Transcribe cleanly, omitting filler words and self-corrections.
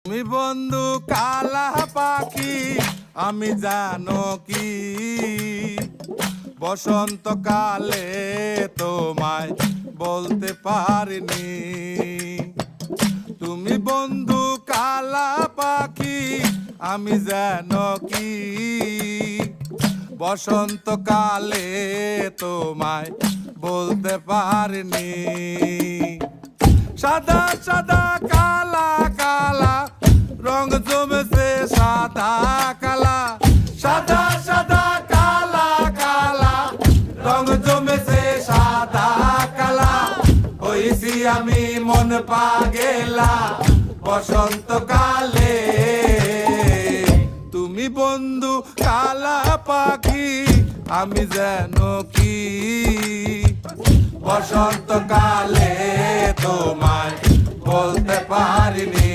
তুমি বন্ধু কালা পাখি আমি জানো কি বসন্তকালে তোমায় বলতে পারিনি। তুমি বন্ধু কালা পাখি আমি জানো কি বসন্তকালে তোমায় বলতে পারিনি। সাদা সাদা কালা কালা রং জমেছে সাদা কালা, সাদা সাদা কালা কালা রং জমেছে সাদা কালা। হইছি আমি মন পাগেলা বসন্তকালে। তুমি বন্ধু কালা পাখি আমি যেন কি বসন্তকালে তোমায় বলতে পারিনি।